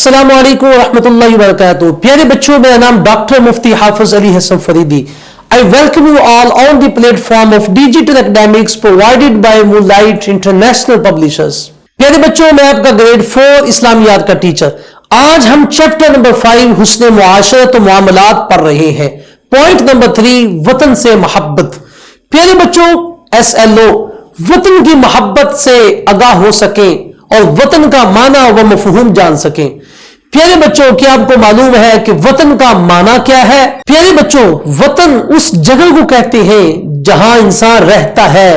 السلام علیکم ورحمۃ اللہ وبرکاتہ. پیارے بچوں، میرا نام ڈاکٹر مفتی حافظ علی حسن Faridi. I welcome you all on the platform of digital academics provided by Moonlight International Publishers. پیارے بچوں، میں آپ کا گریڈ 4 اسلامیات کا ٹیچر. آج ہم چیپٹر نمبر 5 حسن معاشرت و معاملات پڑھ رہے ہیں. پوائنٹ نمبر 3 وطن سے محبت. پیارے بچوں، SLO وطن کی محبت سے آگاہ ہو سکیں اور وطن کا معنی و مفہوم جان سکیں. پیارے بچوں، کیا آپ کو معلوم ہے کہ وطن کا معنی کیا ہے؟ پیارے بچوں، وطن اس جگہ کو کہتے ہیں جہاں انسان رہتا ہے،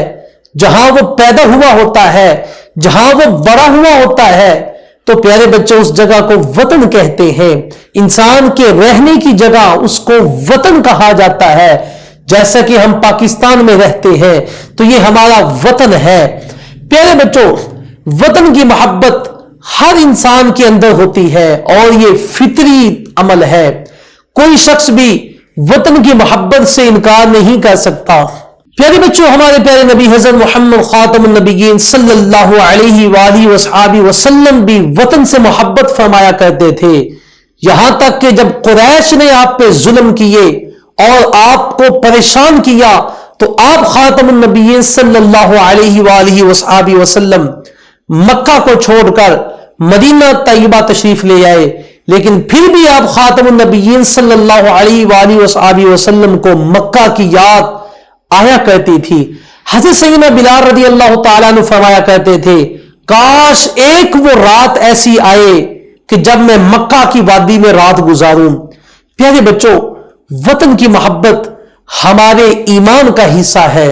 جہاں وہ پیدا ہوا ہوتا ہے، جہاں وہ بڑا ہوا ہوتا ہے. تو پیارے بچوں، اس جگہ کو وطن کہتے ہیں. انسان کے رہنے کی جگہ اس کو وطن کہا جاتا ہے. جیسا کہ ہم پاکستان میں رہتے ہیں تو یہ ہمارا وطن ہے. پیارے بچوں، وطن کی محبت ہر انسان کے اندر ہوتی ہے اور یہ فطری عمل ہے. کوئی شخص بھی وطن کی محبت سے انکار نہیں کر سکتا. پیارے بچوں، ہمارے پیارے نبی حضرت محمد خاتم النبیین صلی اللہ علیہ وآلہ وصحابہ وسلم بھی وطن سے محبت فرمایا کرتے تھے. یہاں تک کہ جب قریش نے آپ پہ ظلم کیے اور آپ کو پریشان کیا تو آپ خاتم النبیین صلی اللہ علیہ وآلہ وصحابہ وسلم مکہ کو چھوڑ کر مدینہ طیبہ تشریف لے آئے. لیکن پھر بھی آپ خاتم النبیین صلی اللہ علیہ وآلہ وصحابہ وسلم کو مکہ کی یاد آیا کرتی تھی. حضرت سیدنا بلال رضی اللہ تعالیٰ عنہ فرمایا کرتے تھے، کاش ایک وہ رات ایسی آئے کہ جب میں مکہ کی وادی میں رات گزاروں. پیارے بچوں، وطن کی محبت ہمارے ایمان کا حصہ ہے.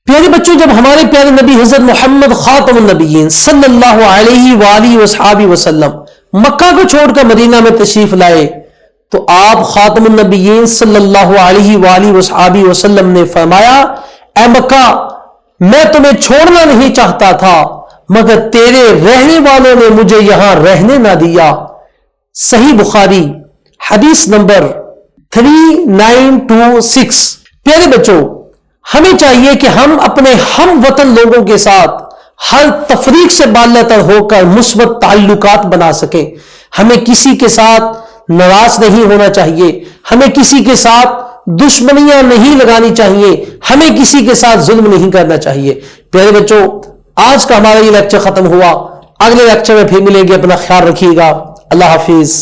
پیارے بچوں، جب ہمارے پیارے نبی حضرت محمد خاتم النبیین صلی اللہ علیہ وآلہ وصحابہ وسلم مکہ کو چھوڑ کر مدینہ میں تشریف لائے تو آپ خاتم النبیین صلی اللہ علیہ وآلہ وصحابہ وسلم نے فرمایا، اے مکہ، میں تمہیں چھوڑنا نہیں چاہتا تھا مگر تیرے رہنے والوں نے مجھے یہاں رہنے نہ دیا. صحیح بخاری حدیث نمبر 3926. پیارے بچوں، ہمیں چاہیے کہ ہم اپنے ہم وطن لوگوں کے ساتھ ہر تفریق سے بالاتر ہو کر مثبت تعلقات بنا سکیں. ہمیں کسی کے ساتھ ناراض نہیں ہونا چاہیے، ہمیں کسی کے ساتھ دشمنیاں نہیں لگانی چاہیے، ہمیں کسی کے ساتھ ظلم نہیں کرنا چاہیے. پیارے بچوں، آج کا ہمارا یہ لیکچر ختم ہوا. اگلے لیکچر میں پھر ملیں گے. اپنا خیال رکھیے گا. اللہ حافظ.